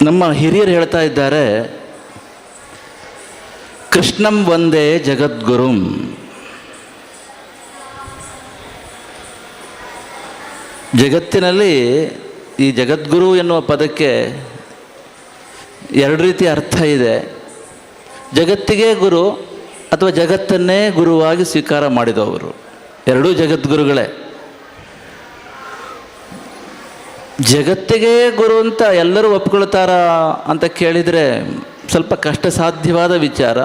ನಮ್ಮ ಹಿರಿಯರು ಹೇಳ್ತಾ ಇದ್ದಾರೆ, ಕೃಷ್ಣಂ ವಂದೇ ಜಗದ್ಗುರುಂ. ಜಗತ್ತಿನಲ್ಲಿ ಈ ಜಗದ್ಗುರು ಎನ್ನುವ ಪದಕ್ಕೆ ಎರಡು ರೀತಿಯ ಅರ್ಥ ಇದೆ. ಜಗತ್ತಿಗೆ ಗುರು ಅಥವಾ ಜಗತ್ತನ್ನೇ ಗುರುವಾಗಿ ಸ್ವೀಕಾರ ಮಾಡಿದವರು, ಎರಡೂ ಜಗದ್ಗುರುಗಳೇ. ಜಗತ್ತಿಗೆ ಗುರು ಅಂತ ಎಲ್ಲರೂ ಒಪ್ಕೊಳ್ತಾರ ಅಂತ ಕೇಳಿದರೆ ಸ್ವಲ್ಪ ಕಷ್ಟ ಸಾಧ್ಯವಾದ ವಿಚಾರ.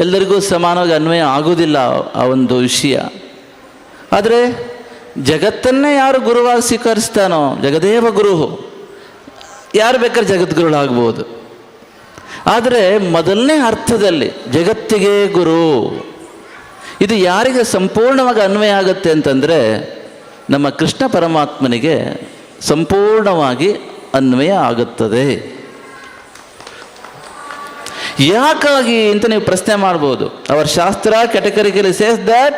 ಎಲ್ಲರಿಗೂ ಸಮಾನವಾಗಿ ಅನ್ವಯ ಆಗೋದಿಲ್ಲ ಆ ಒಂದು ವಿಷಯ. ಆದರೆ ಜಗತ್ತನ್ನೇ ಯಾರು ಗುರುವಾಗಿ ಸ್ವೀಕರಿಸ್ತಾನೋ, ಜಗದೇವ ಗುರು, ಯಾರು ಬೇಕಾದ್ರೆ ಜಗದ್ಗುರುಗಳಾಗ್ಬೋದು. ಆದರೆ ಮೊದಲನೇ ಅರ್ಥದಲ್ಲಿ ಜಗತ್ತಿಗೆ ಗುರು, ಇದು ಯಾರಿಗೆ ಸಂಪೂರ್ಣವಾಗಿ ಅನ್ವಯ ಆಗುತ್ತೆ ಅಂತಂದರೆ ನಮ್ಮ ಕೃಷ್ಣ ಪರಮಾತ್ಮನಿಗೆ ಸಂಪೂರ್ಣವಾಗಿ ಅನ್ವಯ ಆಗುತ್ತದೆ. ಯಾಕಾಗಿ ಅಂತ ನೀವು ಪ್ರಶ್ನೆ ಮಾಡ್ಬೋದು. ಅವರ ಶಾಸ್ತ್ರ categorically says that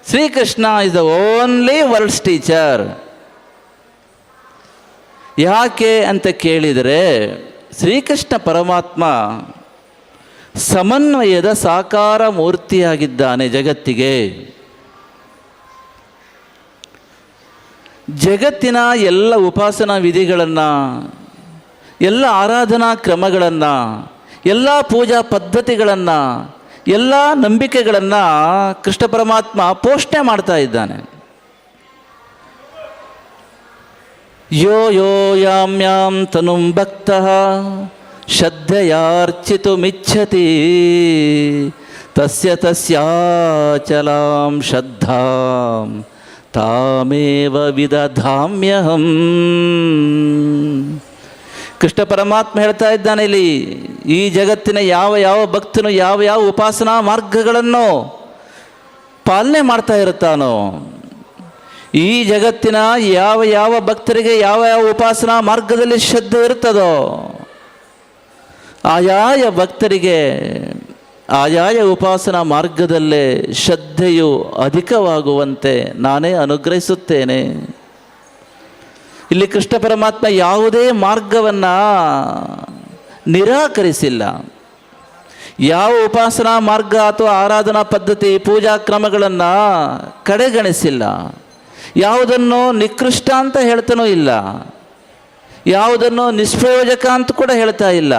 Shrikrishna is the only world's teacher. ಯಾಕೆ ಅಂತ ಕೇಳಿದರೆ, ಶ್ರೀಕೃಷ್ಣ ಪರಮಾತ್ಮ ಸಮನ್ವಯದ ಸಾಕಾರ ಮೂರ್ತಿಯಾಗಿದ್ದಾನೆ ಜಗತ್ತಿಗೆ. ಜಗತ್ತಿನ ಎಲ್ಲ ಉಪಾಸನಾ ವಿಧಿಗಳನ್ನು, ಎಲ್ಲ ಆರಾಧನಾ ಕ್ರಮಗಳನ್ನು, ಎಲ್ಲ ಪೂಜಾ ಪದ್ಧತಿಗಳನ್ನು, ಎಲ್ಲ ನಂಬಿಕೆಗಳನ್ನು ಕೃಷ್ಣ ಪರಮಾತ್ಮ ಪೋಷಣೆ ಮಾಡ್ತಾ ಇದ್ದಾನೆ. ಯೋ ಯೋ ಯಾಂ ಯಾಂ ತನುಂ ಭಕ್ತಃ ಶ್ರದ್ಧೆಯಾರ್ಚಿತುಮಿಚ್ಛತಿ ತಸ್ಯ ತಸ್ಯಾಚಲಾಂ ಶ್ರದ್ಧಾಂ ತಾಮೇವ ವಿದಧಾಮ್ಯಹಂ. ಕೃಷ್ಣ ಪರಮಾತ್ಮ ಹೇಳ್ತಾ ಇದ್ದಾನೆ ಇಲ್ಲಿ, ಈ ಜಗತ್ತಿನ ಯಾವ ಯಾವ ಭಕ್ತನು ಯಾವ ಯಾವ ಉಪಾಸನಾ ಮಾರ್ಗಗಳನ್ನು ಪಾಲನೆ ಮಾಡ್ತಾ ಇರುತ್ತಾನೋ, ಈ ಜಗತ್ತಿನ ಯಾವ ಯಾವ ಭಕ್ತರಿಗೆ ಯಾವ ಯಾವ ಉಪಾಸನಾ ಮಾರ್ಗದಲ್ಲಿ ಶ್ರದ್ಧೆ ಇರ್ತದೋ, ಆಯಾಯ ಭಕ್ತರಿಗೆ ಆಯಾಯ ಉಪಾಸನಾ ಮಾರ್ಗದಲ್ಲೇ ಶ್ರದ್ಧೆಯು ಅಧಿಕವಾಗುವಂತೆ ನಾನೇ ಅನುಗ್ರಹಿಸುತ್ತೇನೆ. ಇಲ್ಲಿ ಕೃಷ್ಣ ಪರಮಾತ್ಮ ಯಾವುದೇ ಮಾರ್ಗವನ್ನು ನಿರಾಕರಿಸಿಲ್ಲ. ಯಾವ ಉಪಾಸನಾ ಮಾರ್ಗ ಅಥವಾ ಆರಾಧನಾ ಪದ್ಧತಿ ಪೂಜಾ ಕ್ರಮಗಳನ್ನು ಕಡೆಗಣಿಸಿಲ್ಲ. ಯಾವುದನ್ನು ನಿಕೃಷ್ಟ ಅಂತ ಹೇಳ್ತಾನೂ ಇಲ್ಲ, ಯಾವುದನ್ನು ನಿಷ್ಪ್ರಯೋಜಕ ಅಂತ ಕೂಡ ಹೇಳ್ತಾ ಇಲ್ಲ.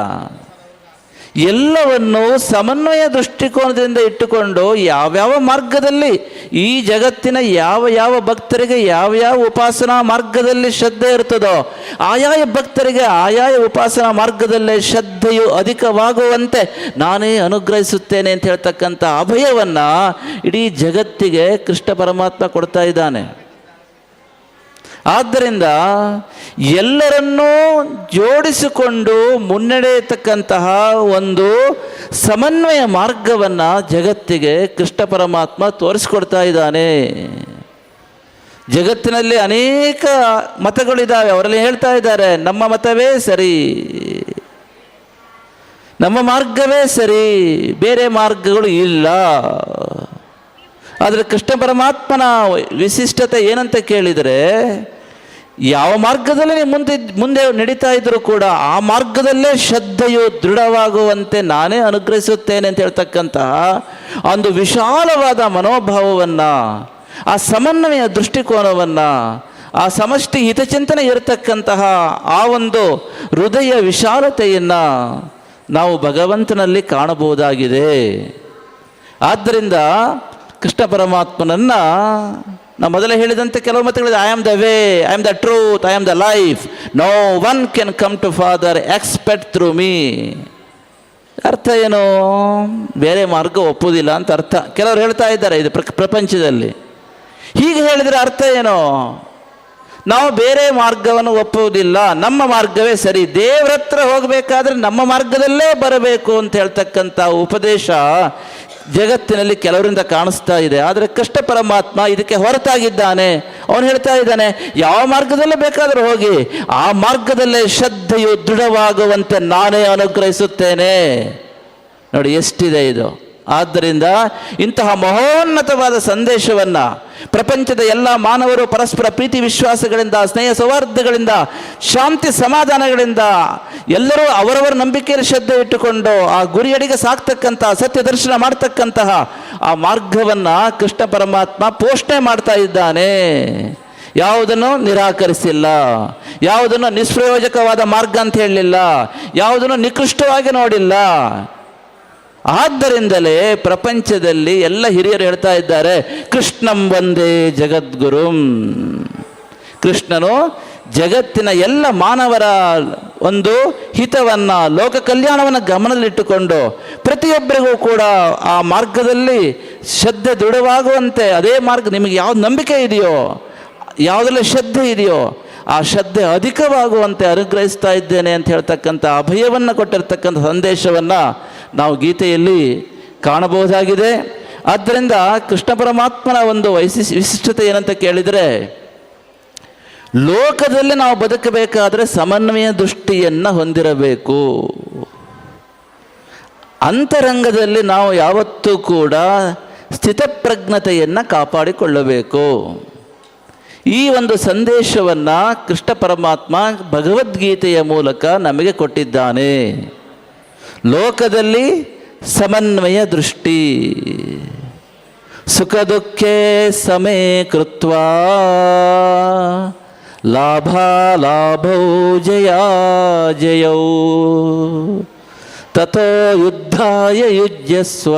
ಎಲ್ಲವನ್ನು ಸಮನ್ವಯ ದೃಷ್ಟಿಕೋನದಿಂದ ಇಟ್ಟುಕೊಂಡು ಯಾವ್ಯಾವ ಮಾರ್ಗದಲ್ಲಿ ಈ ಜಗತ್ತಿನ ಯಾವ ಯಾವ ಭಕ್ತರಿಗೆ ಯಾವ ಯಾವ ಉಪಾಸನಾ ಮಾರ್ಗದಲ್ಲಿ ಶ್ರದ್ಧೆ ಇರ್ತದೋ, ಆಯಾಯ ಭಕ್ತರಿಗೆ ಆಯಾಯ ಉಪಾಸನಾ ಮಾರ್ಗದಲ್ಲೇ ಶ್ರದ್ಧೆಯು ಅಧಿಕವಾಗುವಂತೆ ನಾನೇ ಅನುಗ್ರಹಿಸುತ್ತೇನೆ ಅಂತ ಹೇಳ್ತಕ್ಕಂಥ ಅಭಯವನ್ನು ಇಡೀ ಜಗತ್ತಿಗೆ ಕೃಷ್ಣ ಪರಮಾತ್ಮ ಕೊಡ್ತಾ ಇದ್ದಾನೆ. ಆದ್ದರಿಂದ ಎಲ್ಲರನ್ನೂ ಜೋಡಿಸಿಕೊಂಡು ಮುನ್ನಡೆಯತಕ್ಕಂತಹ ಒಂದು ಸಮನ್ವಯ ಮಾರ್ಗವನ್ನು ಜಗತ್ತಿಗೆ ಕೃಷ್ಣ ಪರಮಾತ್ಮ ತೋರಿಸ್ಕೊಡ್ತಾ ಇದ್ದಾನೆ. ಜಗತ್ತಿನಲ್ಲಿ ಅನೇಕ ಮತಗಳಿದ್ದಾವೆ. ಅವರಲ್ಲಿ ಹೇಳ್ತಾ ಇದ್ದಾರೆ, ನಮ್ಮ ಮತವೇ ಸರಿ, ನಮ್ಮ ಮಾರ್ಗವೇ ಸರಿ, ಬೇರೆ ಮಾರ್ಗಗಳು ಇಲ್ಲ. ಆದರೆ ಕೃಷ್ಣ ಪರಮಾತ್ಮನ ವಿಶಿಷ್ಟತೆ ಏನಂತ ಕೇಳಿದರೆ, ಯಾವ ಮಾರ್ಗದಲ್ಲಿ ನೀವು ಮುಂದೆ ನಡೀತಾ ಇದ್ದರೂ ಕೂಡ ಆ ಮಾರ್ಗದಲ್ಲೇ ಶ್ರದ್ಧೆಯು ದೃಢವಾಗುವಂತೆ ನಾನೇ ಅನುಗ್ರಹಿಸುತ್ತೇನೆ ಅಂತ ಹೇಳ್ತಕ್ಕಂತಹ ಒಂದು ವಿಶಾಲವಾದ ಮನೋಭಾವವನ್ನು, ಆ ಸಮನ್ವಯ ದೃಷ್ಟಿಕೋನವನ್ನು, ಆ ಸಮಷ್ಟಿ ಹಿತಚಿಂತನೆ ಇರತಕ್ಕಂತಹ ಆ ಒಂದು ಹೃದಯ ವಿಶಾಲತೆಯನ್ನು ನಾವು ಭಗವಂತನಲ್ಲಿ ಕಾಣಬಹುದಾಗಿದೆ. ಆದ್ದರಿಂದ ಕೃಷ್ಣ ಪರಮಾತ್ಮನನ್ನು ನಾವು ಮೊದಲೇ ಹೇಳಿದಂತೆ ಕೆಲವು ಮತಗಳಿದೆ, I am the way, I am the truth, I am the life, no one can come to father expect through me. ಅರ್ಥ ಏನು? ಬೇರೆ ಮಾರ್ಗ ಒಪ್ಪುವುದಿಲ್ಲ ಅಂತ ಅರ್ಥ. ಕೆಲವರು ಹೇಳ್ತಾ ಇದ್ದಾರೆ ಇದು ಪ್ರಪಂಚದಲ್ಲಿ. ಹೀಗೆ ಹೇಳಿದರೆ ಅರ್ಥ ಏನು? ನಾವು ಬೇರೆ ಮಾರ್ಗವನ್ನು ಒಪ್ಪುವುದಿಲ್ಲ, ನಮ್ಮ ಮಾರ್ಗವೇ ಸರಿ, ದೇವ್ರ ಹತ್ರ ಹೋಗಬೇಕಾದ್ರೆ ನಮ್ಮ ಮಾರ್ಗದಲ್ಲೇ ಬರಬೇಕು ಅಂತ ಹೇಳ್ತಕ್ಕಂಥ ಉಪದೇಶ ಜಗತ್ತಿನಲ್ಲಿ ಕೆಲವರಿಂದ ಕಾಣಿಸ್ತಾ ಇದೆ. ಆದರೆ ಕೃಷ್ಣ ಪರಮಾತ್ಮ ಇದಕ್ಕೆ ಹೊರತಾಗಿದ್ದಾನೆ. ಅವನು ಹೇಳ್ತಾ ಇದ್ದಾನೆ, ಯಾವ ಮಾರ್ಗದಲ್ಲೇ ಬೇಕಾದರೂ ಹೋಗಿ, ಆ ಮಾರ್ಗದಲ್ಲೇ ಶ್ರದ್ಧೆಯು ದೃಢವಾಗುವಂತೆ ನಾನೇ ಅನುಗ್ರಹಿಸುತ್ತೇನೆ. ನೋಡಿ ಎಷ್ಟಿದೆ ಇದು. ಆದ್ದರಿಂದ ಇಂತಹ ಮಹೋನ್ನತವಾದ ಸಂದೇಶವನ್ನು ಪ್ರಪಂಚದ ಎಲ್ಲ ಮಾನವರು ಪರಸ್ಪರ ಪ್ರೀತಿ ವಿಶ್ವಾಸಗಳಿಂದ, ಸ್ನೇಹ ಸೌಹಾರ್ದಗಳಿಂದ, ಶಾಂತಿ ಸಮಾಧಾನಗಳಿಂದ ಎಲ್ಲರೂ ಅವರವರ ನಂಬಿಕೆಯಲ್ಲಿ ಶ್ರದ್ಧೆ ಇಟ್ಟುಕೊಂಡು ಆ ಗುರಿಯಡಿಗೆ ಸಾಕ್ತಕ್ಕಂತಹ, ಸತ್ಯ ದರ್ಶನ ಮಾಡ್ತಕ್ಕಂತಹ ಆ ಮಾರ್ಗವನ್ನು ಕೃಷ್ಣ ಪರಮಾತ್ಮ ಪೋಷಣೆ ಮಾಡ್ತಾ ಇದ್ದಾನೆ. ಯಾವುದನ್ನು ನಿರಾಕರಿಸಿಲ್ಲ, ಯಾವುದನ್ನು ನಿಷ್ಪ್ರಯೋಜಕವಾದ ಮಾರ್ಗ ಅಂತ ಹೇಳಲಿಲ್ಲ, ಯಾವುದನ್ನು ನಿಕೃಷ್ಟವಾಗಿ ನೋಡಿಲ್ಲ. ಆದ್ದರಿಂದಲೇ ಪ್ರಪಂಚದಲ್ಲಿ ಎಲ್ಲ ಹಿರಿಯರು ಹೇಳ್ತಾ ಇದ್ದಾರೆ, ಕೃಷ್ಣಂ ವಂದೇ ಜಗದ್ಗುರುಂ. ಕೃಷ್ಣನು ಜಗತ್ತಿನ ಎಲ್ಲ ಮಾನವರ ಒಂದು ಹಿತವನ್ನು, ಲೋಕ ಕಲ್ಯಾಣವನ್ನು ಗಮನದಲ್ಲಿಟ್ಟುಕೊಂಡು ಪ್ರತಿಯೊಬ್ಬರಿಗೂ ಕೂಡ ಆ ಮಾರ್ಗದಲ್ಲಿ ಶ್ರದ್ಧೆ ದೃಢವಾಗುವಂತೆ, ಅದೇ ಮಾರ್ಗ ನಿಮಗೆ ಯಾವ್ದು ನಂಬಿಕೆ ಇದೆಯೋ, ಯಾವುದರಲ್ಲಿ ಶ್ರದ್ಧೆ ಇದೆಯೋ ಆ ಶ್ರದ್ಧೆ ಅಧಿಕವಾಗುವಂತೆ ಅನುಗ್ರಹಿಸ್ತಾ ಇದ್ದೇನೆ ಅಂತ ಹೇಳ್ತಕ್ಕಂಥ ಅಭಯವನ್ನು ಕೊಟ್ಟಿರ್ತಕ್ಕಂಥ ಸಂದೇಶವನ್ನು ನಾವು ಗೀತೆಯಲ್ಲಿ ಕಾಣಬಹುದಾಗಿದೆ. ಆದ್ದರಿಂದ ಕೃಷ್ಣ ಪರಮಾತ್ಮನ ಒಂದು ವಿಶಿಷ್ಟತೆ ಏನಂತ ಕೇಳಿದರೆ, ಲೋಕದಲ್ಲಿ ನಾವು ಬದುಕಬೇಕಾದರೆ ಸಮನ್ವಯ ದೃಷ್ಟಿಯನ್ನು ಹೊಂದಿರಬೇಕು. ಅಂತರಂಗದಲ್ಲಿ ನಾವು ಯಾವತ್ತೂ ಕೂಡ ಸ್ಥಿತಪ್ರಜ್ಞತೆಯನ್ನು ಕಾಪಾಡಿಕೊಳ್ಳಬೇಕು. ಈ ಒಂದು ಸಂದೇಶವನ್ನು ಕೃಷ್ಣ ಪರಮಾತ್ಮ ಭಗವದ್ಗೀತೆಯ ಮೂಲಕ ನಮಗೆ ಕೊಟ್ಟಿದ್ದಾನೆ. ಲೋಕದಲ್ಲಿ ಸಮನ್ವಯ ದೃಷ್ಟಿ, ಸುಖ ದುಃಖೇ ಸಮೇ ಕೃತ್ವಾ ಲಾಭಾಲಾಭೌ ಜಯಾಜಯೌ ತಥೋ ಯುದ್ಧಾಯ ಯುಜ್ಯಸ್ವ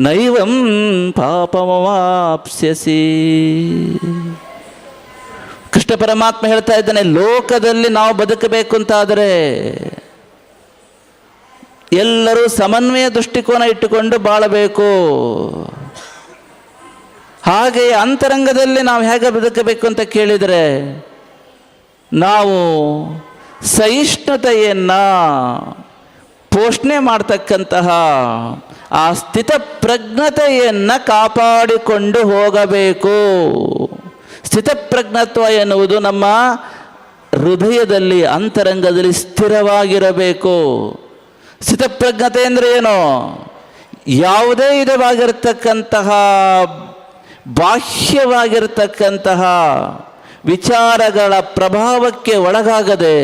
ನೈವಂ ಪಾಪಮವಾಪ್ಸ್ಯಸಿ. ಕೃಷ್ಣ ಪರಮಾತ್ಮ ಹೇಳ್ತಾ ಇದ್ದಾನೆ, ಲೋಕದಲ್ಲಿ ನಾವು ಬದುಕಬೇಕು ಅಂತಾದರೆ ಎಲ್ಲರೂ ಸಮನ್ವಯ ದೃಷ್ಟಿಕೋನ ಇಟ್ಟುಕೊಂಡು ಬಾಳಬೇಕು. ಹಾಗೆಯೇ ಅಂತರಂಗದಲ್ಲಿ ನಾವು ಹೇಗೆ ಬದುಕಬೇಕು ಅಂತ ಕೇಳಿದರೆ, ನಾವು ಸಹಿಷ್ಣುತೆಯನ್ನು ಪೋಷಣೆ ಮಾಡ್ತಕ್ಕಂತಹ ಆ ಸ್ಥಿತಪ್ರಜ್ಞತೆಯನ್ನು ಕಾಪಾಡಿಕೊಂಡು ಹೋಗಬೇಕು. ಸ್ಥಿತಪ್ರಜ್ಞತ್ವ ಎನ್ನುವುದು ನಮ್ಮ ಹೃದಯದಲ್ಲಿ, ಅಂತರಂಗದಲ್ಲಿ ಸ್ಥಿರವಾಗಿರಬೇಕು. ಸ್ಥಿತಪ್ರಜ್ಞತೆ ಅಂದರೆ ಏನು? ಯಾವುದೇ ವಿಧವಾಗಿರ್ತಕ್ಕಂತಹ ಬಾಹ್ಯವಾಗಿರ್ತಕ್ಕಂತಹ ವಿಚಾರಗಳ ಪ್ರಭಾವಕ್ಕೆ ಒಳಗಾಗದೆ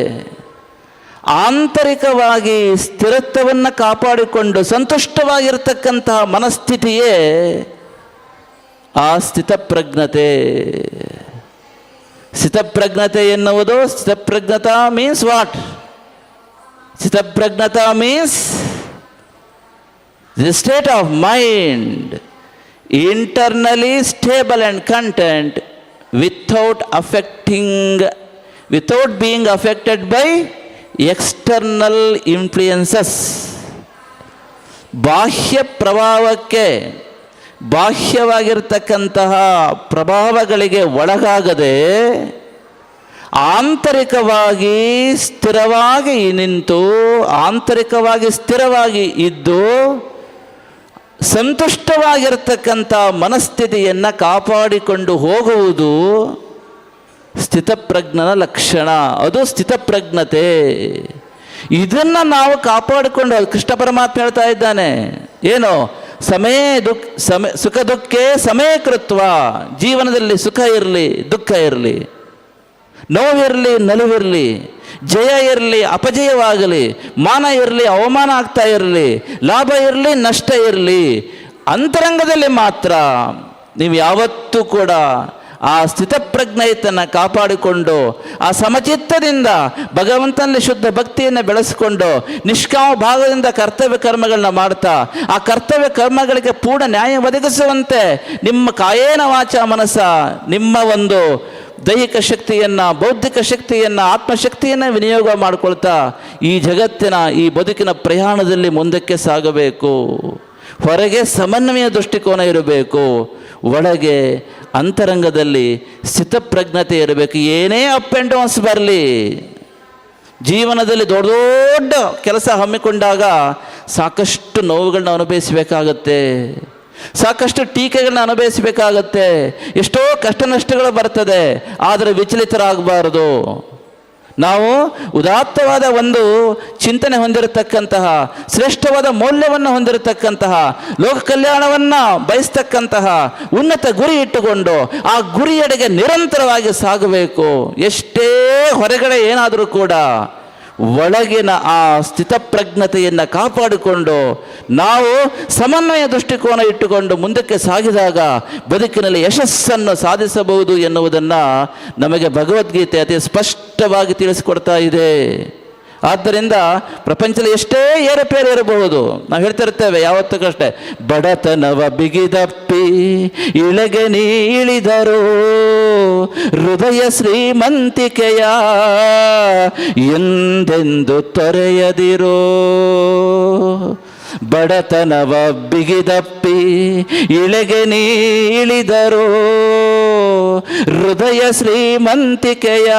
ಆಂತರಿಕವಾಗಿ ಸ್ಥಿರತ್ವವನ್ನು ಕಾಪಾಡಿಕೊಂಡು ಸಂತುಷ್ಟವಾಗಿರ್ತಕ್ಕಂತಹ ಮನಸ್ಥಿತಿಯೇ ಆ ಸ್ಥಿತಪ್ರಜ್ಞತೆ. ಸ್ಥಿತಪ್ರಜ್ಞತೆ ಎನ್ನುವುದು, ಸ್ಥಿತಪ್ರಜ್ಞತಾ ಮೀನ್ಸ್ ವಾಟ್? ಸ್ಥಿತಪ್ರಜ್ಞತಾ means the state of mind internally stable and content without being affected by external influences. ಬಾಹ್ಯ ಪ್ರಭಾವಕ್ಕೆ, ಬಾಹ್ಯವಾಗಿರ್ತಕ್ಕಂತಹ ಪ್ರಭಾವಗಳಿಗೆ ಒಳಗಾಗದೆ ಆಂತರಿಕವಾಗಿ ಸ್ಥಿರವಾಗಿ ನಿಂತು, ಆಂತರಿಕವಾಗಿ ಸ್ಥಿರವಾಗಿ ಇದ್ದು ಸಂತುಷ್ಟವಾಗಿರ್ತಕ್ಕಂಥ ಮನಸ್ಥಿತಿಯನ್ನು ಕಾಪಾಡಿಕೊಂಡು ಹೋಗುವುದು ಸ್ಥಿತಪ್ರಜ್ಞನ ಲಕ್ಷಣ. ಅದು ಸ್ಥಿತಪ್ರಜ್ಞತೆ. ಇದನ್ನು ನಾವು ಕಾಪಾಡಿಕೊಂಡು, ಕೃಷ್ಣ ಪರಮಾತ್ಮ ಹೇಳ್ತಾ ಇದ್ದಾನೆ ಏನು? ಸುಖ ದುಃಖೇ ಸಮೇ ಕೃತ್ವ. ಜೀವನದಲ್ಲಿ ಸುಖ ಇರಲಿ, ದುಃಖ ಇರಲಿ, ನೋವಿರಲಿ, ನಲಿವಿರಲಿ, ಜಯ ಇರಲಿ, ಅಪಜಯವಾಗಲಿ, ಮಾನ ಇರಲಿ, ಅವಮಾನ ಆಗ್ತಾ ಇರಲಿ, ಲಾಭ ಇರಲಿ, ನಷ್ಟ ಇರಲಿ, ಅಂತರಂಗದಲ್ಲಿ ಮಾತ್ರ ನೀವು ಯಾವತ್ತೂ ಕೂಡ ಆ ಸ್ಥಿತಪ್ರಜ್ಞೆಯನ್ನು ಕಾಪಾಡಿಕೊಂಡು ಆ ಸಮಚಿತ್ತದಿಂದ ಭಗವಂತನಲ್ಲಿ ಶುದ್ಧ ಭಕ್ತಿಯನ್ನು ಬೆಳೆಸಿಕೊಂಡು ನಿಷ್ಕಾಮ ಭಾಗದಿಂದ ಕರ್ತವ್ಯ ಕರ್ಮಗಳನ್ನ ಮಾಡ್ತಾ ಆ ಕರ್ತವ್ಯ ಕರ್ಮಗಳಿಗೆ ಪೂರ್ಣ ನ್ಯಾಯ ಒದಗಿಸುವಂತೆ ನಿಮ್ಮ ಕಾಯೇನ ವಾಚ ಮನಸ್ಸ, ನಿಮ್ಮ ಒಂದು ದೈಹಿಕ ಶಕ್ತಿಯನ್ನು, ಬೌದ್ಧಿಕ ಶಕ್ತಿಯನ್ನು, ಆತ್ಮಶಕ್ತಿಯನ್ನು ವಿನಿಯೋಗ ಮಾಡಿಕೊಳ್ತಾ ಈ ಜಗತ್ತಿನ ಈ ಬದುಕಿನ ಪ್ರಯಾಣದಲ್ಲಿ ಮುಂದಕ್ಕೆ ಸಾಗಬೇಕು. ಹೊರಗೆ ಸಮನ್ವಯ ದೃಷ್ಟಿಕೋನ ಇರಬೇಕು, ಒಳಗೆ ಅಂತರಂಗದಲ್ಲಿ ಸ್ಥಿತಪ್ರಜ್ಞತೆ ಇರಬೇಕು. ಏನೇ ಅಪ್ ಆ್ಯಂಡ್ ಡೌನ್ಸ್ ಬರಲಿ, ಜೀವನದಲ್ಲಿ ದೊಡ್ಡ ದೊಡ್ಡ ಕೆಲಸ ಹಮ್ಮಿಕೊಂಡಾಗ ಸಾಕಷ್ಟು ನೋವುಗಳನ್ನ ಅನುಭವಿಸಬೇಕಾಗತ್ತೆ, ಸಾಕಷ್ಟು ಟೀಕೆಗಳನ್ನ ಅನುಭವಿಸಬೇಕಾಗತ್ತೆ, ಎಷ್ಟೋ ಕಷ್ಟ ನಷ್ಟಗಳು ಬರ್ತದೆ. ಆದರೆ ವಿಚಲಿತರಾಗಬಾರದು. ನಾವು ಉದಾತ್ತವಾದ ಒಂದು ಚಿಂತನೆ ಹೊಂದಿರತಕ್ಕಂತಹ, ಶ್ರೇಷ್ಠವಾದ ಮೌಲ್ಯವನ್ನು ಹೊಂದಿರತಕ್ಕಂತಹ, ಲೋಕ ಕಲ್ಯಾಣವನ್ನು ಬಯಸ್ತಕ್ಕಂತಹ ಉನ್ನತ ಗುರಿ ಇಟ್ಟುಕೊಂಡು ಆ ಗುರಿಯೆಡೆಗೆ ನಿರಂತರವಾಗಿ ಸಾಗಬೇಕು. ಎಷ್ಟೇ ಹೊರಗಡೆ ಏನಾದರೂ ಕೂಡ ಒಳಗಿನ ಆ ಸ್ಥಿತಪ್ರಜ್ಞತೆಯನ್ನು ಕಾಪಾಡಿಕೊಂಡು ನಾವು ಸಮನ್ವಯ ದೃಷ್ಟಿಕೋನ ಇಟ್ಟುಕೊಂಡು ಮುಂದಕ್ಕೆ ಸಾಗಿದಾಗ ಬದುಕಿನಲ್ಲಿ ಯಶಸ್ಸನ್ನು ಸಾಧಿಸಬಹುದು ಎನ್ನುವುದನ್ನು ನಮಗೆ ಭಗವದ್ಗೀತೆ ಅತಿ ಸ್ಪಷ್ಟವಾಗಿ ತಿಳಿಸಿಕೊಡ್ತಾ ಇದೆ. ಆದ್ದರಿಂದ ಪ್ರಪಂಚದಲ್ಲಿ ಎಷ್ಟೇ ಏರುಪೇರು ಇರಬಹುದು, ನಾವು ಹೇಳ್ತಾ ಇರ್ತೇವೆ ಯಾವತ್ತಕ್ಕಷ್ಟೇ, ಬಡತನವ ಬಿಗಿದಪ್ಪಿ ಇಳೆಗೆ ನೀಳಿದರು ಹೃದಯ ಶ್ರೀಮಂತಿಕೆಯ ಎಂದೆಂದು ತೊರೆಯದಿರೋ. ಬಡತನವ ಬಿಗಿದಪ್ಪಿ ಇಳೆಗೆ ನೀಳಿದರು ಹೃದಯ ಶ್ರೀಮಂತಿಕೆಯ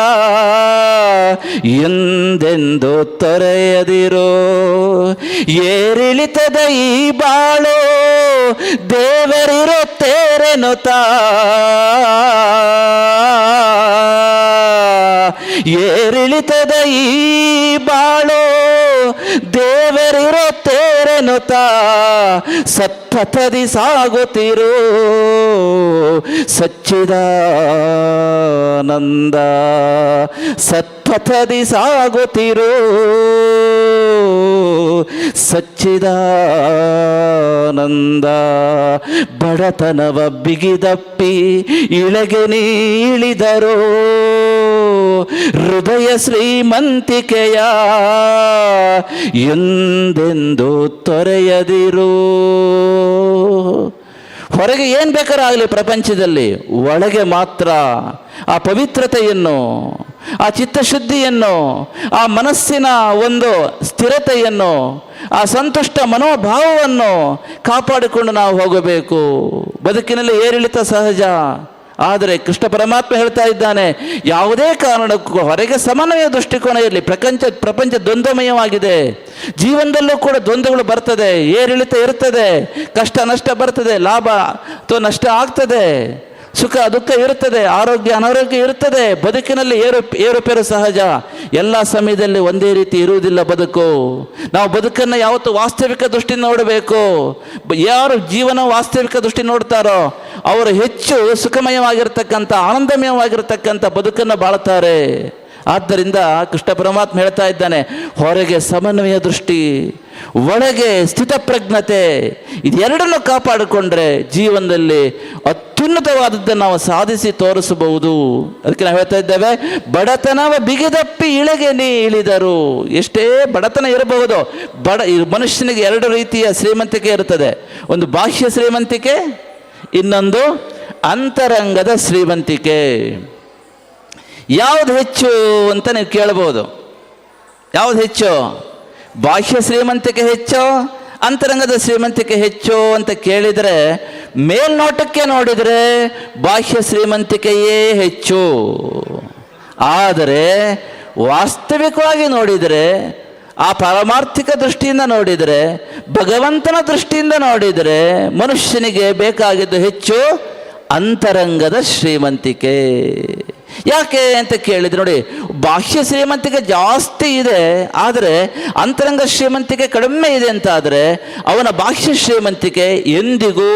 ಎಂದೆಂದು ತೊರೆಯದಿರೋ. ಏರಿಳಿತದ ಈ ಬಾಳು ದೇವರಿರುತ್ತೇರೆನುತ ಏರಿಳಿತದ ಈ ಬಾಳು ದೇವರಿರುತ್ತೇರೆನುತ ಸತ್ಪಥದಿ ಸಾಗುತ್ತಿರು ಸಚ್ಚಿದಾನಂದ. ಸತ್ಪಥದಿ ಸಾಗುತ್ತಿರು ಸಚ್ಚಿದಾನಂದ. ಬಡತನವ ಬಿಗಿದಪ್ಪಿ ಇಳೆಗೆ ನೀಳಿದರು ಹೃದಯ ಶ್ರೀಮಂತಿಕೆಯ ಎಂದೆಂದು ತೊರೆಯದಿರು. ಹೊರಗೆ ಏನು ಬೇಕಾರಾಗಲಿ ಪ್ರಪಂಚದಲ್ಲಿ, ಒಳಗೆ ಮಾತ್ರ ಆ ಪವಿತ್ರತೆಯನ್ನು, ಆ ಚಿತ್ತಶುದ್ಧಿಯನ್ನು, ಆ ಮನಸ್ಸಿನ ಒಂದು ಸ್ಥಿರತೆಯನ್ನು, ಆ ಸಂತುಷ್ಟ ಮನೋಭಾವವನ್ನು ಕಾಪಾಡಿಕೊಂಡು ನಾವು ಹೋಗಬೇಕು. ಬದುಕಿನಲ್ಲಿ ಏರಿಳಿತ ಸಹಜ, ಆದರೆ ಕೃಷ್ಣ ಪರಮಾತ್ಮ ಹೇಳ್ತಾ ಇದ್ದಾನೆ, ಯಾವುದೇ ಕಾರಣಕ್ಕೂ ಹೊರಗೆ ಸಮನ್ವಯ ದೃಷ್ಟಿಕೋನ ಇರಲಿ. ಪ್ರಪಂಚ ದ್ವಂದ್ವಮಯವಾಗಿದೆ. ಜೀವನದಲ್ಲೂ ಕೂಡ ದ್ವಂದ್ವಗಳು ಬರ್ತದೆ, ಏರಿಳಿತ ಇರ್ತದೆ, ಕಷ್ಟ ನಷ್ಟ ಬರ್ತದೆ, ಲಾಭ ಅಥವಾ ನಷ್ಟ ಆಗ್ತದೆ, ಸುಖ ದುಃಖ ಇರ್ತದೆ, ಆರೋಗ್ಯ ಅನಾರೋಗ್ಯ ಇರ್ತದೆ. ಬದುಕಿನಲ್ಲಿ ಏರುಪೇರು ಸಹಜ. ಎಲ್ಲ ಸಮಯದಲ್ಲಿ ಒಂದೇ ರೀತಿ ಇರುವುದಿಲ್ಲ ಬದುಕು. ನಾವು ಬದುಕನ್ನು ಯಾವತ್ತು ವಾಸ್ತವಿಕ ದೃಷ್ಟಿ ನೋಡಬೇಕು. ಯಾರು ಜೀವನ ವಾಸ್ತವಿಕ ದೃಷ್ಟಿ ನೋಡ್ತಾರೋ ಅವರು ಹೆಚ್ಚು ಸುಖಮಯವಾಗಿರ್ತಕ್ಕಂಥ, ಆನಂದಮಯವಾಗಿರ್ತಕ್ಕಂಥ ಬದುಕನ್ನು ಬಾಳ್ತಾರೆ. ಆದ್ದರಿಂದ ಕೃಷ್ಣ ಪರಮಾತ್ಮ ಹೇಳ್ತಾ ಇದ್ದಾನೆ, ಹೊರಗೆ ಸಮನ್ವಯ ದೃಷ್ಟಿ, ಒಳಗೆ ಸ್ಥಿತಪ್ರಜ್ಞತೆ, ಇದೆರಡನ್ನು ಕಾಪಾಡಿಕೊಂಡ್ರೆ ಜೀವನದಲ್ಲಿ ಅತ್ಯುನ್ನತವಾದದ್ದನ್ನು ನಾವು ಸಾಧಿಸಿ ತೋರಿಸಬಹುದು. ಅದಕ್ಕೆ ನಾವು ಹೇಳ್ತಾ ಇದ್ದೇವೆ, ಬಡತನವ ಬಿಗಿದಪ್ಪಿ ಇಳೆಗೆ ನೀಳಿದರು. ಎಷ್ಟೇ ಬಡತನ ಇರಬಹುದು, ಮನುಷ್ಯನಿಗೆ ಎರಡು ರೀತಿಯ ಶ್ರೀಮಂತಿಕೆ ಇರುತ್ತದೆ. ಒಂದು ಬಾಹ್ಯ ಶ್ರೀಮಂತಿಕೆ, ಇನ್ನೊಂದು ಅಂತರಂಗದ ಶ್ರೀಮಂತಿಕೆ. ಯಾವುದು ಹೆಚ್ಚು ಅಂತ ನೀವು ಕೇಳಬಹುದು. ಯಾವುದು ಹೆಚ್ಚು? ಬಾಹ್ಯ ಶ್ರೀಮಂತಿಕೆ ಹೆಚ್ಚು, ಅಂತರಂಗದ ಶ್ರೀಮಂತಿಕೆ ಹೆಚ್ಚು ಅಂತ ಕೇಳಿದರೆ, ಮೇಲ್ನೋಟಕ್ಕೆ ನೋಡಿದರೆ ಬಾಹ್ಯ ಶ್ರೀಮಂತಿಕೆಯೇ ಹೆಚ್ಚು. ಆದರೆ ವಾಸ್ತವಿಕವಾಗಿ ನೋಡಿದರೆ, ಆ ಪಾರಮಾರ್ಥಿಕ ದೃಷ್ಟಿಯಿಂದ ನೋಡಿದರೆ, ಭಗವಂತನ ದೃಷ್ಟಿಯಿಂದ ನೋಡಿದರೆ, ಮನುಷ್ಯನಿಗೆ ಬೇಕಾಗಿದ್ದು ಹೆಚ್ಚು ಅಂತರಂಗದ ಶ್ರೀಮಂತಿಕೆ. ಯಾಕೆ ಅಂತ ಕೇಳಿದ್ರೆ ನೋಡಿ, ಬಾಹ್ಯ ಶ್ರೀಮಂತಿಕೆ ಜಾಸ್ತಿ ಇದೆ, ಆದರೆ ಅಂತರಂಗ ಶ್ರೀಮಂತಿಕೆ ಕಡಿಮೆ ಇದೆ ಅಂತ ಆದರೆ ಅವನ ಬಾಹ್ಯ ಶ್ರೀಮಂತಿಕೆ ಎಂದಿಗೂ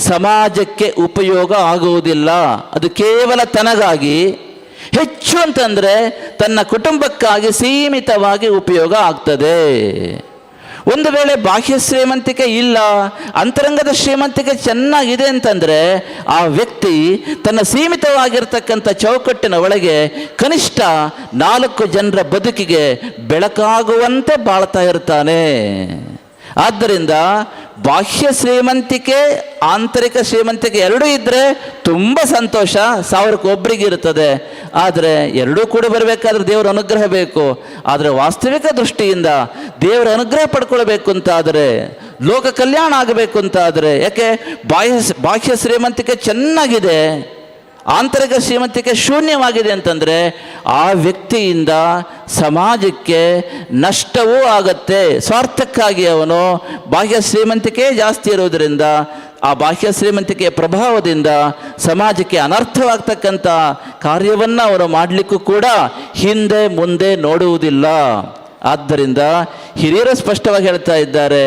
ಸಮಾಜಕ್ಕೆ ಉಪಯೋಗ ಆಗುವುದಿಲ್ಲ. ಅದು ಕೇವಲ ತನಗಾಗಿ, ಹೆಚ್ಚು ಅಂತಂದರೆ ತನ್ನ ಕುಟುಂಬಕ್ಕಾಗಿ ಸೀಮಿತವಾಗಿ ಉಪಯೋಗ ಆಗ್ತದೆ. ಒಂದು ವೇಳೆ ಬಾಹ್ಯ ಶ್ರೀಮಂತಿಕೆ ಇಲ್ಲ, ಅಂತರಂಗದ ಶ್ರೀಮಂತಿಕೆ ಚೆನ್ನಾಗಿದೆ ಅಂತಂದರೆ ಆ ವ್ಯಕ್ತಿ ತನ್ನ ಸೀಮಿತವಾಗಿರ್ತಕ್ಕಂಥ ಚೌಕಟ್ಟಿನ ಒಳಗೆ ಕನಿಷ್ಠ 4 ಜನರ ಬದುಕಿಗೆ ಬೆಳಕಾಗುವಂತೆ ಬಾಳ್ತಾ ಇರ್ತಾನೆ. ಆದ್ದರಿಂದ ಬಾಹ್ಯ ಶ್ರೀಮಂತಿಕೆ, ಆಂತರಿಕ ಶ್ರೀಮಂತಿಕೆ ಎರಡೂ ಇದ್ದರೆ ತುಂಬ ಸಂತೋಷ, 1000ಕ್ಕೆ ಒಬ್ಬರಿಗೆ ಇರ್ತದೆ. ಆದರೆ ಎರಡೂ ಕೂಡ ಬರಬೇಕಾದ್ರೆ ದೇವರ ಅನುಗ್ರಹ ಬೇಕು. ಆದರೆ ವಾಸ್ತವಿಕ ದೃಷ್ಟಿಯಿಂದ ದೇವರ ಅನುಗ್ರಹ ಪಡ್ಕೊಳ್ಬೇಕು ಅಂತಾದರೆ, ಲೋಕ ಕಲ್ಯಾಣ ಆಗಬೇಕು ಅಂತಾದರೆ, ಯಾಕೆ ಬಾಹ್ಯ ಶ್ರೀಮಂತಿಕೆ ಚೆನ್ನಾಗಿದೆ, ಆಂತರಿಕ ಶ್ರೀಮಂತಿಕೆ ಶೂನ್ಯವಾಗಿದೆ ಅಂತಂದರೆ ಆ ವ್ಯಕ್ತಿಯಿಂದ ಸಮಾಜಕ್ಕೆ ನಷ್ಟವೂ ಆಗತ್ತೆ. ಸ್ವಾರ್ಥಕ್ಕಾಗಿ ಅವನು ಬಾಹ್ಯ ಶ್ರೀಮಂತಿಕೆ ಜಾಸ್ತಿ ಇರೋದರಿಂದ ಆ ಬಾಹ್ಯ ಶ್ರೀಮಂತಿಕೆಯ ಪ್ರಭಾವದಿಂದ ಸಮಾಜಕ್ಕೆ ಅನರ್ಥವಾಗ್ತಕ್ಕಂಥ ಕಾರ್ಯವನ್ನು ಅವರು ಮಾಡಲಿಕ್ಕೂ ಕೂಡ ಹಿಂದೆ ಮುಂದೆ ನೋಡುವುದಿಲ್ಲ. ಆದ್ದರಿಂದ ಹಿರಿಯರು ಸ್ಪಷ್ಟವಾಗಿ ಹೇಳ್ತಾ ಇದ್ದಾರೆ,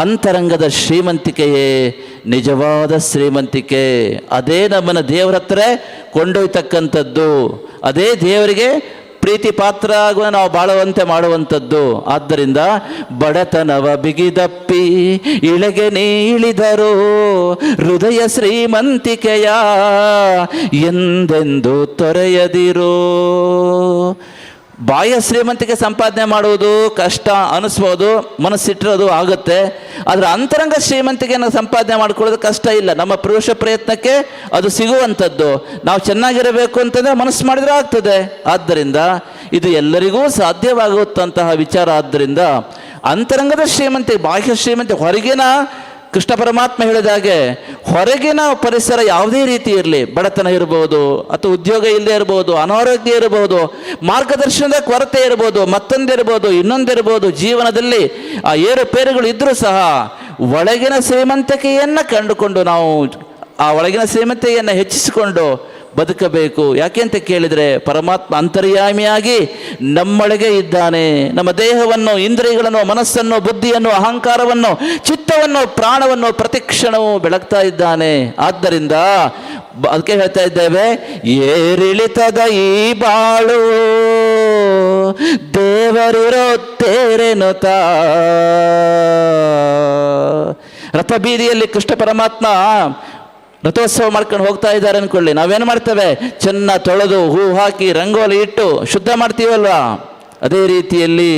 ಅಂತರಂಗದ ಶ್ರೀಮಂತಿಕೆಯೇ ನಿಜವಾದ ಶ್ರೀಮಂತಿಕೆ. ಅದೇ ನಮ್ಮನ್ನು ದೇವರ ಹತ್ರ ಕೊಂಡೊಯ್ತಕ್ಕಂಥದ್ದು, ಅದೇ ದೇವರಿಗೆ ಪ್ರೀತಿ ಪಾತ್ರ ಆಗುವ ನಾವು ಬಾಳುವಂತೆ ಮಾಡುವಂಥದ್ದು. ಆದ್ದರಿಂದ ಬಡತನವ ಬಿಗಿದಪ್ಪಿ ಇಳೆಗೆ ನೀಳಿದರು ಹೃದಯ ಶ್ರೀಮಂತಿಕೆಯ ಎಂದೆಂದು ತೊರೆಯದಿರು. ಬಾಹ್ಯ ಶ್ರೀಮಂತಿಕೆ ಸಂಪಾದನೆ ಮಾಡುವುದು ಕಷ್ಟ ಅನಿಸ್ಬೋದು, ಮನಸ್ಸಿಟ್ಟಿರೋದು ಆಗುತ್ತೆ. ಆದರೆ ಅಂತರಂಗ ಶ್ರೀಮಂತಿಕೆಯನ್ನು ಸಂಪಾದನೆ ಮಾಡ್ಕೊಳ್ಳೋದು ಕಷ್ಟ ಇಲ್ಲ. ನಮ್ಮ ಪುರುಷ ಪ್ರಯತ್ನಕ್ಕೆ ಅದು ಸಿಗುವಂಥದ್ದು. ನಾವು ಚೆನ್ನಾಗಿರಬೇಕು ಅಂತಂದರೆ ಮನಸ್ಸು ಮಾಡಿದರೆ ಆಗ್ತದೆ. ಆದ್ದರಿಂದ ಇದು ಎಲ್ಲರಿಗೂ ಸಾಧ್ಯವಾಗುತ್ತಂತಹ ವಿಚಾರ. ಆದ್ದರಿಂದ ಅಂತರಂಗದ ಶ್ರೀಮಂತಿಕೆ, ಬಾಹ್ಯ ಶ್ರೀಮಂತಿಕೆ ಹೊರಗಿನ, ಕೃಷ್ಣ ಪರಮಾತ್ಮ ಹೇಳಿದಾಗೆ ಹೊರಗಿನ ಪರಿಸರ ಯಾವುದೇ ರೀತಿ ಇರಲಿ, ಬಡತನ ಇರ್ಬೋದು ಅಥವಾ ಉದ್ಯೋಗ ಇಲ್ಲದೆ ಇರ್ಬೋದು, ಅನಾರೋಗ್ಯ ಇರ್ಬೋದು, ಮಾರ್ಗದರ್ಶನದ ಕೊರತೆ ಇರ್ಬೋದು, ಮತ್ತೊಂದಿರ್ಬೋದು, ಇನ್ನೊಂದಿರ್ಬೋದು, ಜೀವನದಲ್ಲಿ ಆ ಏರುಪೇರುಗಳು ಇದ್ದರೂ ಸಹ ಒಳಗಿನ ಶ್ರೀಮಂತಿಕೆಯನ್ನು ಕಂಡುಕೊಂಡು ನಾವು ಆ ಒಳಗಿನ ಶ್ರೀಮಂತಿಕೆಯನ್ನು ಹೆಚ್ಚಿಸಿಕೊಂಡು ಬದುಕಬೇಕು. ಯಾಕೆ ಅಂತ ಕೇಳಿದರೆ, ಪರಮಾತ್ಮ ಅಂತರ್ಯಾಮಿಯಾಗಿ ನಮ್ಮೊಳಗೆ ಇದ್ದಾನೆ. ನಮ್ಮ ದೇಹವನ್ನು, ಇಂದ್ರಿಯಗಳನ್ನು, ಮನಸ್ಸನ್ನು, ಬುದ್ಧಿಯನ್ನು, ಅಹಂಕಾರವನ್ನು, ಚಿತ್ತವನ್ನು, ಪ್ರಾಣವನ್ನು ಪ್ರತಿಕ್ಷಣವೂ ಬೆಳಗ್ತಾ ಇದ್ದಾನೆ. ಆದ್ದರಿಂದ ಅದಕ್ಕೆ ಹೇಳ್ತಾ ಇದ್ದೇವೆ, ಏರಿಳಿತದ ಈ ಬಾಳು ದೇವರಿರುತ್ತೇರೆನುತ. ರಥಬೀದಿಯಲ್ಲಿ ಕೃಷ್ಣ ಪರಮಾತ್ಮ ರಥೋತ್ಸವ ಮಾಡ್ಕೊಂಡು ಹೋಗ್ತಾ ಇದ್ದಾರೆ ಅಂದ್ಕೊಳ್ಳಿ. ನಾವೇನು ಮಾಡ್ತೇವೆ? ಚೆನ್ನ ತೊಳೆದು ಹೂ ಹಾಕಿ ರಂಗೋಲಿ ಇಟ್ಟು ಶುದ್ಧ ಮಾಡ್ತೀವಲ್ವಾ? ಅದೇ ರೀತಿಯಲ್ಲಿ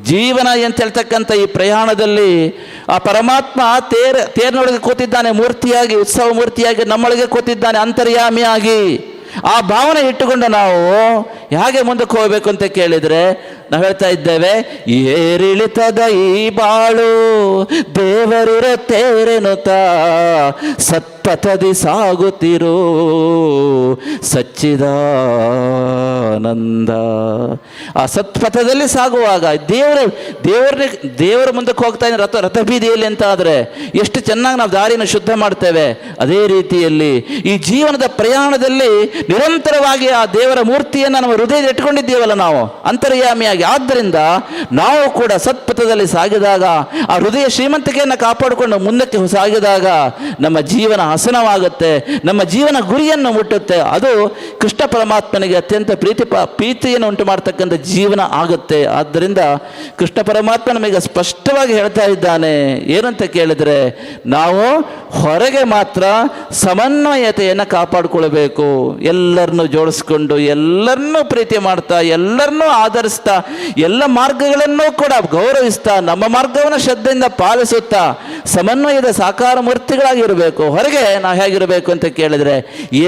ಜೀವನ ಅಂತ ಹೇಳ್ತಕ್ಕಂಥ ಈ ಪ್ರಯಾಣದಲ್ಲಿ ಆ ಪರಮಾತ್ಮ ತೇರಿನೊಳಗೆ ಕೂತಿದ್ದಾನೆ, ಮೂರ್ತಿಯಾಗಿ, ಉತ್ಸವ ಮೂರ್ತಿಯಾಗಿ ನಮ್ಮೊಳಗೆ ಕೂತಿದ್ದಾನೆ, ಅಂತರ್ಯಾಮಿಯಾಗಿ. ಆ ಭಾವನೆ ಇಟ್ಟುಕೊಂಡು ನಾವು ಹೇಗೆ ಮುಂದಕ್ಕೆ ಹೋಗಬೇಕು ಅಂತ ಕೇಳಿದರೆ ನಾವು ಹೇಳ್ತಾ ಇದ್ದೇವೆ, ಏರಿಳಿತದ ಈ ಬಾಳು ದೇವರಿರುತ್ತೇರೆನುತ ಸತ್ಪಥದಿ ಸಾಗುತ್ತಿರು ಸಚ್ಚಿದಾನಂದ. ಆ ಸತ್ಪಥದಲ್ಲಿ ಸಾಗುವಾಗ ದೇವರ ಮುಂದಕ್ಕೆ ಹೋಗ್ತಾ ಇದ್ದಾರೆ ರಥಬೀದಿಯಲ್ಲಿ ಅಂತ ಆದರೆ ಎಷ್ಟು ಚೆನ್ನಾಗಿ ನಾವು ದಾರಿನ ಶುದ್ಧ ಮಾಡ್ತೇವೆ. ಅದೇ ರೀತಿಯಲ್ಲಿ ಈ ಜೀವನದ ಪ್ರಯಾಣದಲ್ಲಿ ನಿರಂತರವಾಗಿ ಆ ದೇವರ ಮೂರ್ತಿಯನ್ನು ನಮ್ಮ ಹೃದಯದಲ್ಲಿ ಇಟ್ಕೊಂಡಿದ್ದೀವಲ್ಲ ನಾವು, ಅಂತರ್ಯಾಮಿಯಾಗಿ. ಆದ್ದರಿಂದ ನಾವು ಕೂಡ ಸತ್ಪಥದಲ್ಲಿ ಸಾಗಿದಾಗ, ಆ ಹೃದಯ ಶ್ರೀಮಂತಿಕೆಯನ್ನು ಕಾಪಾಡಿಕೊಂಡು ಮುಂದಕ್ಕೆ ಸಾಗಿದಾಗ ನಮ್ಮ ಜೀವನ ಹಸನವಾಗುತ್ತೆ, ನಮ್ಮ ಜೀವನ ಗುರಿಯನ್ನು ಮುಟ್ಟುತ್ತೆ. ಅದು ಕೃಷ್ಣ ಪರಮಾತ್ಮನಿಗೆ ಅತ್ಯಂತ ಪ್ರೀತಿಯನ್ನು ಉಂಟು ಮಾಡ್ತಕ್ಕಂಥ ಜೀವನ ಆಗುತ್ತೆ. ಆದ್ದರಿಂದ ಕೃಷ್ಣ ಪರಮಾತ್ಮ ನಮಗೆ ಸ್ಪಷ್ಟವಾಗಿ ಹೇಳ್ತಾ ಇದ್ದಾನೆ, ಏನಂತ ಕೇಳಿದರೆ, ನಾವು ಹೊರಗೆ ಮಾತ್ರ ಸಮನ್ವಯತೆಯನ್ನು ಕಾಪಾಡಿಕೊಳ್ಬೇಕು. ಎಲ್ಲರನ್ನೂ ಜೋಡಿಸ್ಕೊಂಡು, ಎಲ್ಲರನ್ನೂ ಪ್ರೀತಿ ಮಾಡ್ತಾ, ಎಲ್ಲರನ್ನೂ ಆಧರಿಸ್ತಾ, ಎಲ್ಲ ಮಾರ್ಗಗಳನ್ನು ಕೂಡ ಗೌರವಿಸ್ತಾ, ನಮ್ಮ ಮಾರ್ಗವನ್ನು ಶ್ರದ್ಧೆಯಿಂದ ಪಾಲಿಸುತ್ತಾ ಸಮನ್ವಯದ ಸಾಕಾರ ಮೂರ್ತಿಗಳಾಗಿರಬೇಕು. ಹೊರಗೆ ನಾವು ಹೇಗಿರಬೇಕು ಅಂತ ಕೇಳಿದರೆ,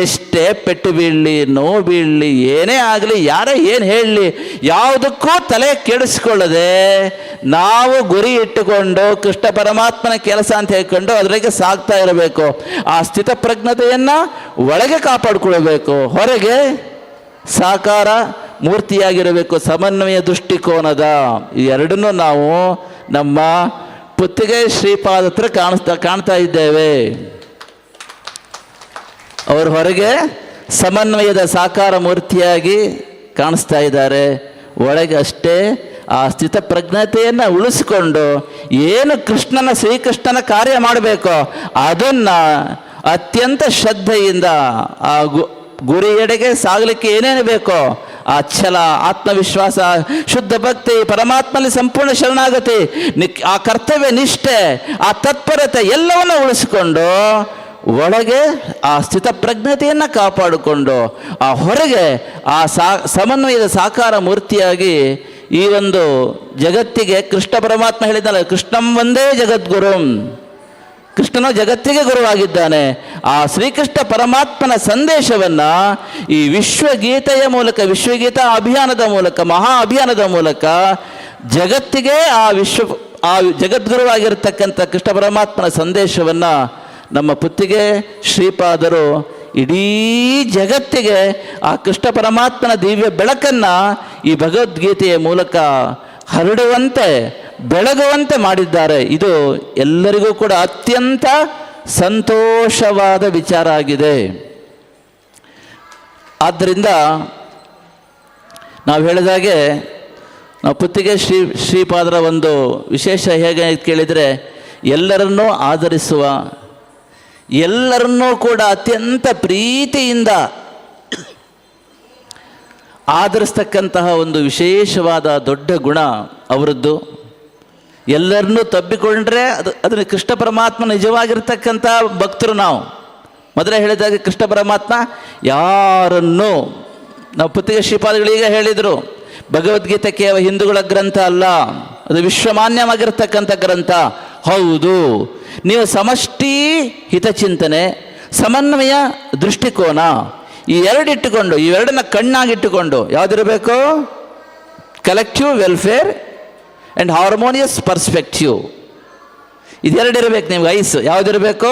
ಎಷ್ಟೇ ಪೆಟ್ಟು ಬೀಳಲಿ, ನೋವು ಬೀಳಲಿ, ಏನೇ ಆಗಲಿ, ಯಾರೇ ಏನು ಹೇಳಲಿ, ಯಾವುದಕ್ಕೂ ತಲೆ ಕೆಡಿಸ್ಕೊಳ್ಳದೆ ನಾವು ಗುರಿ ಇಟ್ಟುಕೊಂಡು ಕೃಷ್ಣ ಪರಮಾತ್ಮನ ಕೆಲಸ ಅಂತ ಹೇಳ್ಕೊಂಡು ಅದರಿಗೆ ಸಾಗ್ತಾ ಇರಬೇಕು. ಆ ಸ್ಥಿತಪ್ರಜ್ಞತೆಯನ್ನು ಒಳಗೆ ಕಾಪಾಡಿಕೊಳ್ಬೇಕು, ಹೊರಗೆ ಸಾಕಾರ ಮೂರ್ತಿಯಾಗಿರಬೇಕು. ಸಮನ್ವಯ ದೃಷ್ಟಿಕೋನದ ಈ ಎರಡನ್ನೂ ನಾವು ನಮ್ಮ ಪುತ್ತಿಗೆ ಶ್ರೀಪಾದ ಹತ್ರ ಕಾಣ್ತಾ ಇದ್ದೇವೆ. ಅವರು ಹೊರಗೆ ಸಮನ್ವಯದ ಸಾಕಾರ ಮೂರ್ತಿಯಾಗಿ ಕಾಣಿಸ್ತಾ ಇದ್ದಾರೆ, ಒಳಗೆ ಅಷ್ಟೇ ಆ ಸ್ಥಿತಪ್ರಜ್ಞತೆಯನ್ನು ಉಳಿಸಿಕೊಂಡು ಏನು ಶ್ರೀಕೃಷ್ಣನ ಕಾರ್ಯ ಮಾಡಬೇಕೋ ಅದನ್ನು ಅತ್ಯಂತ ಶ್ರದ್ಧೆಯಿಂದ ಆ ಗುರಿಯೆಡೆಗೆ ಸಾಗಲಿಕ್ಕೆ ಏನೇನು ಬೇಕೋ ಆ ಛಲ, ಆತ್ಮವಿಶ್ವಾಸ, ಶುದ್ಧ ಭಕ್ತಿ, ಪರಮಾತ್ಮನಲ್ಲಿ ಸಂಪೂರ್ಣ ಶರಣಾಗತಿ, ಆ ಕರ್ತವ್ಯ ನಿಷ್ಠೆ, ಆ ತತ್ಪರತೆ ಎಲ್ಲವನ್ನು ಉಳಿಸಿಕೊಂಡು ಒಳಗೆ ಆ ಸ್ಥಿತಪ್ರಜ್ಞತೆಯನ್ನು ಕಾಪಾಡಿಕೊಂಡು ಆ ಹೊರಗೆ ಆ ಸಮನ್ವಯದ ಸಾಕಾರ ಮೂರ್ತಿಯಾಗಿ ಈ ಒಂದು ಜಗತ್ತಿಗೆ ಕೃಷ್ಣ ಪರಮಾತ್ಮ ಹೇಳಿದ್ದಾನೆ, ಕೃಷ್ಣಂ ಒಂದೇ ಜಗದ್ಗುರುಂ. ಕೃಷ್ಣನು ಜಗತ್ತಿಗೆ ಗುರುವಾಗಿದ್ದಾನೆ. ಆ ಶ್ರೀಕೃಷ್ಣ ಪರಮಾತ್ಮನ ಸಂದೇಶವನ್ನು ಈ ವಿಶ್ವಗೀತೆಯ ಮೂಲಕ, ವಿಶ್ವಗೀತಾ ಅಭಿಯಾನದ ಮೂಲಕ, ಮಹಾ ಅಭಿಯಾನದ ಮೂಲಕ ಜಗತ್ತಿಗೆ ಆ ಜಗದ್ಗುರುವಾಗಿರತಕ್ಕಂಥ ಕೃಷ್ಣ ಪರಮಾತ್ಮನ ಸಂದೇಶವನ್ನು ನಮ್ಮ ಪುತ್ತಿಗೆ ಶ್ರೀಪಾದರು ಇಡೀ ಜಗತ್ತಿಗೆ ಆ ಕೃಷ್ಣ ಪರಮಾತ್ಮನ ದಿವ್ಯ ಬೆಳಕನ್ನು ಈ ಭಗವದ್ಗೀತೆಯ ಮೂಲಕ ಹರಡುವಂತೆ, ಬೆಳಗುವಂತೆ ಮಾಡಿದ್ದಾರೆ. ಇದು ಎಲ್ಲರಿಗೂ ಕೂಡ ಅತ್ಯಂತ ಸಂತೋಷವಾದ ವಿಚಾರ ಆಗಿದೆ. ಆದ್ದರಿಂದ ನಾವು ಹೇಳಿದಾಗೆ ನಾವು ಪುತ್ತಿಗೆ ಶ್ರೀಪಾದರ ಒಂದು ವಿಶೇಷ ಹೇಗೆ ಕೇಳಿದರೆ, ಎಲ್ಲರನ್ನೂ ಆದರಿಸುವ, ಎಲ್ಲರನ್ನೂ ಕೂಡ ಅತ್ಯಂತ ಪ್ರೀತಿಯಿಂದ ಆದರಿಸ್ತಕ್ಕಂತಹ ಒಂದು ವಿಶೇಷವಾದ ದೊಡ್ಡ ಗುಣ ಅವರದ್ದು. ಎಲ್ಲರನ್ನೂ ತಬ್ಬಿಕೊಂಡ್ರೆ ಅದನ್ನು ಕೃಷ್ಣ ಪರಮಾತ್ಮ ನಿಜವಾಗಿರ್ತಕ್ಕಂಥ ಭಕ್ತರು. ನಾವು ಮೊದಲೇ ಹೇಳಿದಾಗ ಕೃಷ್ಣ ಪರಮಾತ್ಮ ಯಾರನ್ನು, ನಾವು ಪುತ್ತಿಗೆ ಶ್ರೀಪಾದಗಳೀಗ ಹೇಳಿದರು, ಭಗವದ್ಗೀತೆ ಕೇವಲ ಹಿಂದೂಗಳ ಗ್ರಂಥ ಅಲ್ಲ, ಅದು ವಿಶ್ವಮಾನ್ಯವಾಗಿರ್ತಕ್ಕಂಥ ಗ್ರಂಥ. ಹೌದು, ನೀವು ಸಮಷ್ಟಿ ಹಿತಚಿಂತನೆ, ಸಮನ್ವಯ ದೃಷ್ಟಿಕೋನ, ಈ ಎರಡಿಟ್ಟುಕೊಂಡು, ಇವೆರಡನ್ನ ಕಣ್ಣಾಗಿಟ್ಟುಕೊಂಡು, ಯಾವುದಿರಬೇಕು? Collective welfare and harmonious perspective. ಇದೆರಡಿರಬೇಕು ನಿಮ್ಗೆ. ಐಸು ಯಾವುದಿರಬೇಕು?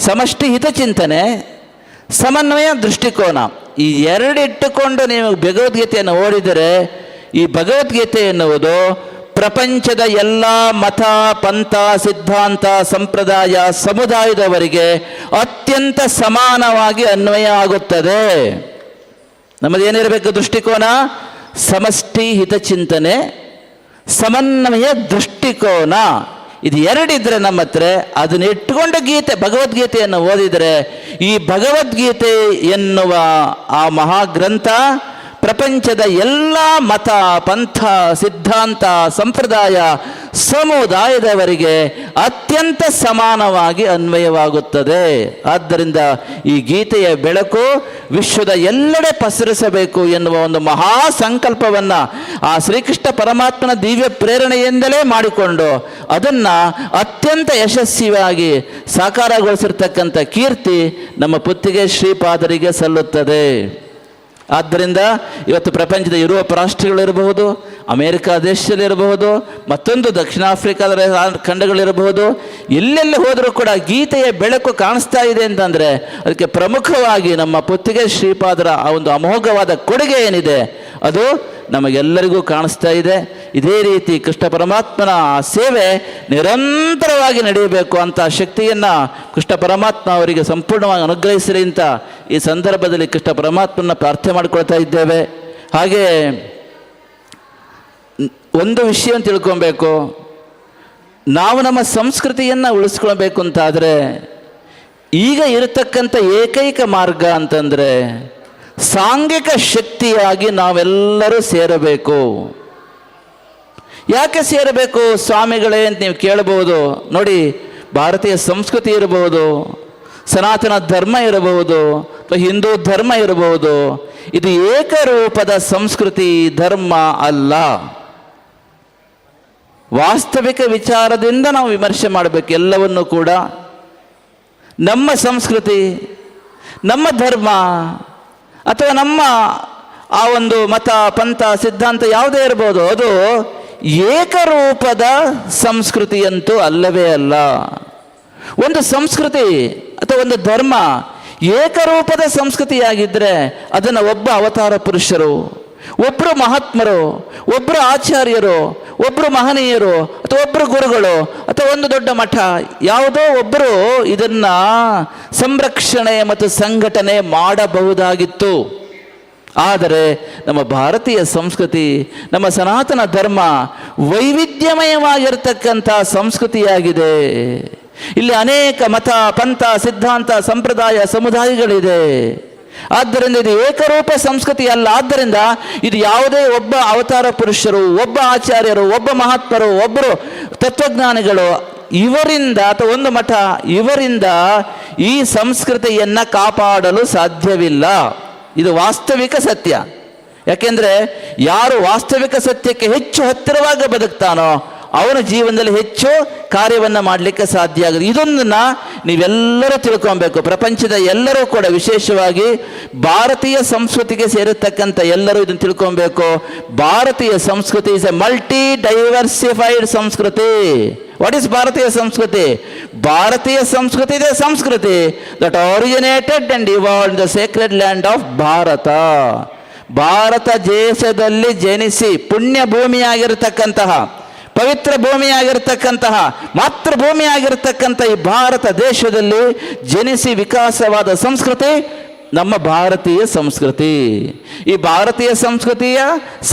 ಸಮಷ್ಟಿ ಹಿತಚಿಂತನೆ, ಸಮನ್ವಯ ದೃಷ್ಟಿಕೋನ. ಈ ಎರಡಿಟ್ಟುಕೊಂಡು ನೀವು ಭಗವದ್ಗೀತೆಯನ್ನು ಓದಿದರೆ, ಈ ಭಗವದ್ಗೀತೆ ಎನ್ನುವುದು ಪ್ರಪಂಚದ ಎಲ್ಲ ಮತ, ಪಂಥ, ಸಿದ್ಧಾಂತ, ಸಂಪ್ರದಾಯ, ಸಮುದಾಯದವರಿಗೆ ಅತ್ಯಂತ ಸಮಾನವಾಗಿ ಅನ್ವಯ ಆಗುತ್ತದೆ. ನಮ್ಮದೇನಿರಬೇಕು ದೃಷ್ಟಿಕೋನ? ಸಮಷ್ಟಿ ಹಿತಚಿಂತನೆ, ಸಮನ್ವಯ ದೃಷ್ಟಿಕೋನ. ಇದು ಎರಡಿದ್ರೆ ನಮ್ಮ ಹತ್ರ, ಅದನ್ನ ಇಟ್ಟುಕೊಂಡು ಭಗವದ್ಗೀತೆಯನ್ನು ಓದಿದರೆ, ಈ ಭಗವದ್ಗೀತೆ ಎನ್ನುವ ಆ ಮಹಾಗ್ರಂಥ ಪ್ರಪಂಚದ ಎಲ್ಲ ಮತ, ಪಂಥ, ಸಿದ್ಧಾಂತ, ಸಂಪ್ರದಾಯ, ಸಮುದಾಯದವರಿಗೆ ಅತ್ಯಂತ ಸಮಾನವಾಗಿ ಅನ್ವಯವಾಗುತ್ತದೆ. ಆದ್ದರಿಂದ ಈ ಗೀತೆಯ ಬೆಳಕು ವಿಶ್ವದ ಎಲ್ಲೆಡೆ ಪಸರಿಸಬೇಕು ಎನ್ನುವ ಒಂದು ಮಹಾ ಸಂಕಲ್ಪವನ್ನು ಆ ಶ್ರೀಕೃಷ್ಣ ಪರಮಾತ್ಮನ ದಿವ್ಯ ಪ್ರೇರಣೆಯಿಂದಲೇ ಮಾಡಿಕೊಂಡು ಅದನ್ನು ಅತ್ಯಂತ ಯಶಸ್ವಿಯಾಗಿ ಸಾಕಾರಗೊಳಿಸಿರ್ತಕ್ಕಂಥ ಕೀರ್ತಿ ನಮ್ಮ ಪುತ್ತಿಗೆ ಶ್ರೀಪಾದರಿಗೆ ಸಲ್ಲುತ್ತದೆ. ಆದ್ದರಿಂದ ಇವತ್ತು ಪ್ರಪಂಚದ ಯುರೋಪ್ ರಾಷ್ಟ್ರಗಳಿರಬಹುದು, ಅಮೇರಿಕಾ ದೇಶದಲ್ಲಿರಬಹುದು, ಮತ್ತೊಂದು ದಕ್ಷಿಣ ಆಫ್ರಿಕಾದ ಖಂಡಗಳಿರಬಹುದು, ಎಲ್ಲೆಲ್ಲಿ ಹೋದರೂ ಕೂಡ ಗೀತೆಯ ಬೆಳಕು ಕಾಣಿಸ್ತಾ ಇದೆ ಅಂತಂದರೆ ಅದಕ್ಕೆ ಪ್ರಮುಖವಾಗಿ ನಮ್ಮ ಪುತ್ತಿಗೆ ಶ್ರೀಪಾದರ ಆ ಒಂದು ಅಮೋಘವಾದ ಕೊಡುಗೆ ಏನಿದೆ ಅದು ನಮಗೆಲ್ಲರಿಗೂ ಕಾಣಿಸ್ತಾ ಇದೆ. ಇದೇ ರೀತಿ ಕೃಷ್ಣ ಪರಮಾತ್ಮನ ಆ ಸೇವೆ ನಿರಂತರವಾಗಿ ನಡೆಯಬೇಕು ಅಂತ ಶಕ್ತಿಯನ್ನು ಕೃಷ್ಣ ಪರಮಾತ್ಮ ಅವರಿಗೆ ಸಂಪೂರ್ಣವಾಗಿ ಅನುಗ್ರಹಿಸಿರಿ ಅಂತ ಈ ಸಂದರ್ಭದಲ್ಲಿ ಕೃಷ್ಣ ಪರಮಾತ್ಮನ ಪ್ರಾರ್ಥನೆ ಮಾಡಿಕೊಳ್ತಾ ಇದ್ದೇವೆ. ಹಾಗೆ ಒಂದು ವಿಷಯವನ್ನು ತಿಳ್ಕೊಬೇಕು, ನಾವು ನಮ್ಮ ಸಂಸ್ಕೃತಿಯನ್ನು ಉಳಿಸ್ಕೊಳ್ಬೇಕು ಅಂತಾದರೆ ಈಗ ಇರತಕ್ಕಂಥ ಏಕೈಕ ಮಾರ್ಗ ಅಂತಂದರೆ ಸಾಂಘಿಕ ಶಕ್ತಿಯಾಗಿ ನಾವೆಲ್ಲರೂ ಸೇರಬೇಕು. ಯಾಕೆ ಸೇರಬೇಕು ಸ್ವಾಮಿಗಳೇ ಅಂತ ನೀವು ಕೇಳಬಹುದು. ನೋಡಿ, ಭಾರತೀಯ ಸಂಸ್ಕೃತಿ ಇರಬಹುದು, ಸನಾತನ ಧರ್ಮ ಇರಬಹುದು, ಅಥವಾ ಹಿಂದೂ ಧರ್ಮ ಇರಬಹುದು, ಇದು ಏಕರೂಪದ ಸಂಸ್ಕೃತಿ ಧರ್ಮ ಅಲ್ಲ. ವಾಸ್ತವಿಕ ವಿಚಾರದಿಂದ ನಾವು ವಿಮರ್ಶೆ ಮಾಡಬೇಕು ಎಲ್ಲವನ್ನೂ ಕೂಡ. ನಮ್ಮ ಸಂಸ್ಕೃತಿ, ನಮ್ಮ ಧರ್ಮ ಅಥವಾ ನಮ್ಮ ಆ ಒಂದು ಮತ, ಪಂಥ, ಸಿದ್ಧಾಂತ ಯಾವುದೇ ಇರ್ಬೋದು, ಅದು ಏಕರೂಪದ ಸಂಸ್ಕೃತಿಯಂತೂ ಅಲ್ಲವೇ ಅಲ್ಲ. ಒಂದು ಸಂಸ್ಕೃತಿ ಅಥವಾ ಒಂದು ಧರ್ಮ ಏಕರೂಪದ ಸಂಸ್ಕೃತಿಯಾಗಿದ್ದರೆ ಅದನ್ನು ಒಬ್ಬ ಅವತಾರ ಪುರುಷರು, ಒಬ್ಬರು ಮಹಾತ್ಮರು, ಒಬ್ಬರು ಆಚಾರ್ಯರು, ಒಬ್ಬರು ಮಹನೀಯರು ಅಥವಾ ಒಬ್ಬರು ಗುರುಗಳು ಅಥವಾ ಒಂದು ದೊಡ್ಡ ಮಠ ಯಾವುದೋ ಒಬ್ಬರು ಇದನ್ನು ಸಂರಕ್ಷಣೆ ಮತ್ತು ಸಂಘಟನೆ ಮಾಡಬಹುದಾಗಿತ್ತು. ಆದರೆ ನಮ್ಮ ಭಾರತೀಯ ಸಂಸ್ಕೃತಿ, ನಮ್ಮ ಸನಾತನ ಧರ್ಮ ವೈವಿಧ್ಯಮಯವಾಗಿರ್ತಕ್ಕಂಥ ಸಂಸ್ಕೃತಿಯಾಗಿದೆ. ಇಲ್ಲಿ ಅನೇಕ ಮತ, ಪಂಥ, ಸಿದ್ಧಾಂತ, ಸಂಪ್ರದಾಯ, ಸಮುದಾಯಗಳಿದೆ. ಆದ್ದರಿಂದ ಇದು ಏಕರೂಪ ಸಂಸ್ಕೃತಿ ಅಲ್ಲ. ಆದ್ದರಿಂದ ಇದು ಯಾವುದೇ ಒಬ್ಬ ಅವತಾರ ಪುರುಷರು, ಒಬ್ಬ ಆಚಾರ್ಯರು, ಒಬ್ಬ ಮಹಾತ್ಮರು, ಒಬ್ಬರು ತತ್ವಜ್ಞಾನಿಗಳು ಇವರಿಂದ ಅಥವಾ ಒಂದು ಮಠ ಇವರಿಂದ ಈ ಸಂಸ್ಕೃತಿಯನ್ನು ಕಾಪಾಡಲು ಸಾಧ್ಯವಿಲ್ಲ. ಇದು ವಾಸ್ತವಿಕ ಸತ್ಯ. ಯಾಕೆಂದರೆ ಯಾರು ವಾಸ್ತವಿಕ ಸತ್ಯಕ್ಕೆ ಹೆಚ್ಚು ಹತ್ತಿರವಾಗಿ ಬದುಕ್ತಾನೋ ಅವನ ಜೀವನದಲ್ಲಿ ಹೆಚ್ಚು ಕಾರ್ಯವನ್ನು ಮಾಡಲಿಕ್ಕೆ ಸಾಧ್ಯ ಆಗುತ್ತೆ. ಇದೊಂದನ್ನು ನೀವೆಲ್ಲರೂ ತಿಳ್ಕೊಬೇಕು. ಪ್ರಪಂಚದ ಎಲ್ಲರೂ ಕೂಡ, ವಿಶೇಷವಾಗಿ ಭಾರತೀಯ ಸಂಸ್ಕೃತಿಗೆ ಸೇರಿರ್ತಕ್ಕಂಥ ಎಲ್ಲರೂ ಇದನ್ನು ತಿಳ್ಕೊಬೇಕು. ಭಾರತೀಯ ಸಂಸ್ಕೃತಿ ಇಸ್ ಎ ಮಲ್ಟಿ ಡೈವರ್ಸಿಫೈಡ್ ಸಂಸ್ಕೃತಿ. ವಾಟ್ ಈಸ್ ಭಾರತೀಯ ಸಂಸ್ಕೃತಿ? ಭಾರತೀಯ ಸಂಸ್ಕೃತಿ ಇದೆ ಸಂಸ್ಕೃತಿ that originated and evolved in the Sacred land of Bharat. Bharat ದೇಶದಲ್ಲಿ ಜನಿಸಿ ಪುಣ್ಯ ಭೂಮಿಯಾಗಿರತಕ್ಕಂತಹ, ಪವಿತ್ರ ಭೂಮಿಯಾಗಿರ್ತಕ್ಕಂತಹ ಮಾತೃಭೂಮಿಯಾಗಿರ್ತಕ್ಕಂಥ ಈ ಭಾರತ ದೇಶದಲ್ಲಿ ಜನಿಸಿ ವಿಕಾಸವಾದ ಸಂಸ್ಕೃತಿ ನಮ್ಮ ಭಾರತೀಯ ಸಂಸ್ಕೃತಿ. ಈ ಭಾರತೀಯ ಸಂಸ್ಕೃತಿಯ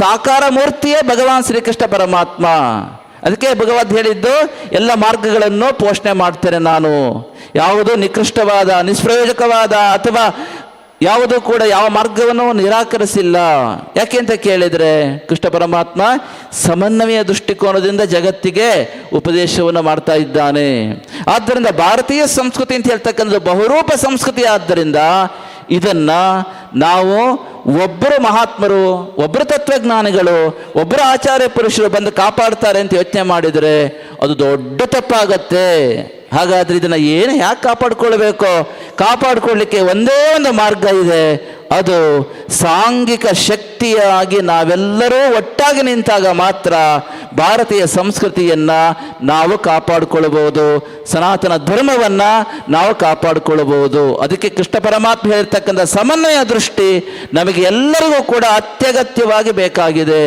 ಸಾಕಾರ ಮೂರ್ತಿಯೇ ಭಗವಾನ್ ಶ್ರೀಕೃಷ್ಣ ಪರಮಾತ್ಮ. ಅದಕ್ಕೆ ಭಗವದ್ ಹೇಳಿದ್ದು, ಎಲ್ಲ ಮಾರ್ಗಗಳನ್ನು ಪೋಷಣೆ ಮಾಡ್ತೇನೆ ನಾನು, ಯಾವುದು ನಿಕೃಷ್ಟವಾದ ನಿಷ್ಪ್ರಯೋಜಕವಾದ ಅಥವಾ ಯಾವುದು ಕೂಡ ಯಾವ ಮಾರ್ಗವನ್ನು ನಿರಾಕರಿಸಿಲ್ಲ. ಯಾಕೆ ಅಂತ ಕೇಳಿದರೆ, ಕೃಷ್ಣ ಪರಮಾತ್ಮ ಸಮನ್ವಯ ದೃಷ್ಟಿಕೋನದಿಂದ ಜಗತ್ತಿಗೆ ಉಪದೇಶವನ್ನು ಮಾಡ್ತಾ ಇದ್ದಾನೆ. ಆದ್ದರಿಂದ ಭಾರತೀಯ ಸಂಸ್ಕೃತಿ ಅಂತ ಹೇಳ್ತಕ್ಕಂಥದ್ದು ಬಹುರೂಪ ಸಂಸ್ಕೃತಿ. ಆದ್ದರಿಂದ ಇದನ್ನು ನಾವು ಒಬ್ಬರು ಮಹಾತ್ಮರು, ಒಬ್ಬರು ತತ್ವಜ್ಞಾನಿಗಳು, ಒಬ್ಬರು ಆಚಾರ್ಯ ಪುರುಷರು ಬಂದು ಕಾಪಾಡ್ತಾರೆ ಅಂತ ಯೋಚನೆ ಮಾಡಿದರೆ ಅದು ದೊಡ್ಡ ತಪ್ಪಾಗತ್ತೆ. ಹಾಗಾದರೆ ಇದನ್ನು ಯಾಕೆ ಕಾಪಾಡ್ಕೊಳ್ಬೇಕು? ಕಾಪಾಡಿಕೊಳ್ಳಿಕ್ಕೆ ಒಂದೇ ಒಂದು ಮಾರ್ಗ ಇದೆ, ಅದು ಸಾಂಘಿಕ ಶಕ್ತಿಯಾಗಿ ನಾವೆಲ್ಲರೂ ಒಟ್ಟಾಗಿ ನಿಂತಾಗ ಮಾತ್ರ ಭಾರತೀಯ ಸಂಸ್ಕೃತಿಯನ್ನು ನಾವು ಕಾಪಾಡಿಕೊಳ್ಳಬಹುದು, ಸನಾತನ ಧರ್ಮವನ್ನು ನಾವು ಕಾಪಾಡಿಕೊಳ್ಳಬಹುದು. ಅದಕ್ಕೆ ಕೃಷ್ಣ ಪರಮಾತ್ಮ ಹೇಳಿರ್ತಕ್ಕಂಥ ಸಮನ್ವಯ ದೃಷ್ಟಿ ನಮಗೆ ಎಲ್ಲರಿಗೂ ಕೂಡ ಅತ್ಯಗತ್ಯವಾಗಿ ಬೇಕಾಗಿದೆ.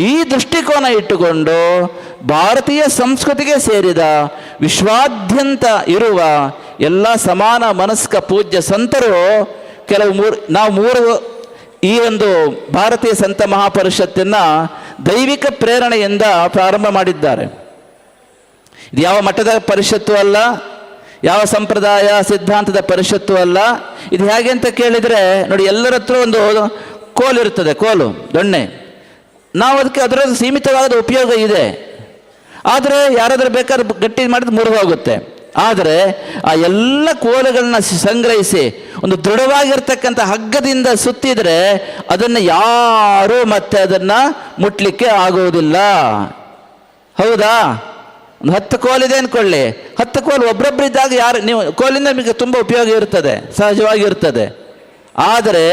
ಈ ದೃಷ್ಟಿಕೋನ ಇಟ್ಟುಕೊಂಡು ಭಾರತೀಯ ಸಂಸ್ಕೃತಿಗೆ ಸೇರಿದ ವಿಶ್ವಾದ್ಯಂತ ಇರುವ ಎಲ್ಲ ಸಮಾನ ಮನಸ್ಕ ಪೂಜ್ಯ ಸಂತರು ನಾವು ಮೂರು ಈ ಒಂದು ಭಾರತೀಯ ಸಂತ ಮಹಾಪರಿಷತ್ತನ್ನು ದೈವಿಕ ಪ್ರೇರಣೆಯಿಂದ ಪ್ರಾರಂಭ ಮಾಡಿದ್ದಾರೆ. ಇದು ಯಾವ ಮಠದ ಪರಿಷತ್ತು ಅಲ್ಲ, ಯಾವ ಸಂಪ್ರದಾಯ ಸಿದ್ಧಾಂತದ ಪರಿಷತ್ತು ಅಲ್ಲ. ಇದು ಹೇಗೆ ಅಂತ ಕೇಳಿದರೆ ನೋಡಿ, ಎಲ್ಲರ ಹತ್ರ ಒಂದು ಕೋಲು ಇರ್ತದೆ, ಕೋಲು ದೊಣ್ಣೆ. ನಾವು ಅದಕ್ಕೆ ಅದರ ಸೀಮಿತವಾದ ಉಪಯೋಗ ಇದೆ. ಆದರೆ ಯಾರಾದರೂ ಬೇಕಾದ್ರೆ ಗಟ್ಟಿ ಮಾಡಿದ್ರೆ ಮುರಿದು ಹೋಗುತ್ತೆ. ಆದರೆ ಆ ಎಲ್ಲ ಕೋಲುಗಳನ್ನ ಸಂಗ್ರಹಿಸಿ ಒಂದು ದೃಢವಾಗಿರ್ತಕ್ಕಂಥ ಹಗ್ಗದಿಂದ ಸುತ್ತಿದರೆ ಅದನ್ನು ಯಾರೂ ಮತ್ತೆ ಅದನ್ನು ಮುಟ್ಲಿಕ್ಕೆ ಆಗುವುದಿಲ್ಲ. ಹೌದಾ? ಒಂದು 10 ಕೋಲಿದೆ ಅಂದ್ಕೊಳ್ಳಿ, 10 ಕೋಲು ಒಬ್ಬರೊಬ್ಬರಿದ್ದಾಗ ಯಾರು ನೀವು ಕೋಲಿಂದ ನಿಮಗೆ ತುಂಬ ಉಪಯೋಗ ಇರ್ತದೆ, ಸಹಜವಾಗಿ ಇರ್ತದೆ. ಆದರೆ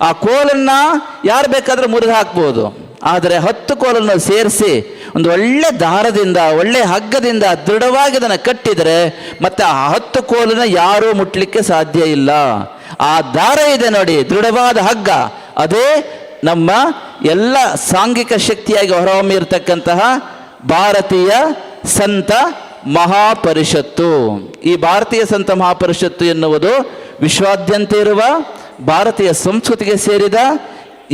ಆ ಕೋಲನ್ನು ಯಾರು ಬೇಕಾದರೂ ಮುರಿದು ಹಾಕ್ಬೋದು. ಆದರೆ 10 ಕೋಲನ್ನು ಸೇರಿಸಿ ಒಂದು ಒಳ್ಳೆ ದಾರದಿಂದ, ಒಳ್ಳೆ ಹಗ್ಗದಿಂದ ದೃಢವಾಗಿ ಅದನ್ನು ಕಟ್ಟಿದರೆ ಮತ್ತೆ ಆ 10 ಕೋಲನ್ನು ಯಾರೂ ಮುಟ್ಲಿಕ್ಕೆ ಸಾಧ್ಯ ಇಲ್ಲ. ಆ ದಾರ ಇದೆ ನೋಡಿ, ದೃಢವಾದ ಹಗ್ಗ, ಅದೇ ನಮ್ಮ ಎಲ್ಲ ಸಾಂಘಿಕ ಶಕ್ತಿಯಾಗಿ ಹೊರಹೊಮ್ಮಿರ್ತಕ್ಕಂತಹ ಭಾರತೀಯ ಸಂತ ಮಹಾಪರಿಷತ್ತು. ಈ ಭಾರತೀಯ ಸಂತ ಮಹಾಪರಿಷತ್ತು ಎನ್ನುವುದು ವಿಶ್ವಾದ್ಯಂತ ಇರುವ ಭಾರತೀಯ ಸಂಸ್ಕೃತಿಗೆ ಸೇರಿದ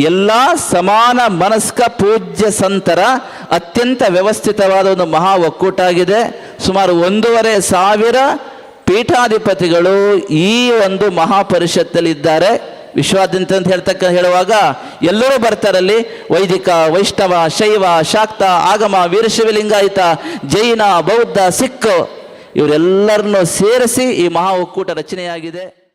ಎಲ್ಲ ಸಮಾನ ಮನಸ್ಕ ಪೂಜ್ಯ ಸಂತರ ಅತ್ಯಂತ ವ್ಯವಸ್ಥಿತವಾದ ಒಂದು ಮಹಾ ಒಕ್ಕೂಟ ಆಗಿದೆ. ಸುಮಾರು 1,500 ಪೀಠಾಧಿಪತಿಗಳು ಈ ಒಂದು ಮಹಾಪರಿಷತ್ತಲ್ಲಿದ್ದಾರೆ. ವಿಶ್ವಾದ್ಯಂತ ಅಂತ ಹೇಳುವಾಗ ಎಲ್ಲರೂ ಬರ್ತಾರಲ್ಲಿ. ವೈದಿಕ, ವೈಷ್ಣವ, ಶೈವ, ಶಾಕ್ತ, ಆಗಮ, ವೀರಶೈವಲಿಂಗಾಯತ, ಜೈನ, ಬೌದ್ಧ, ಸಿಖ್ ಇವರೆಲ್ಲರನ್ನು ಸೇರಿಸಿ ಈ ಮಹಾ ಒಕ್ಕೂಟ ರಚನೆಯಾಗಿದೆ.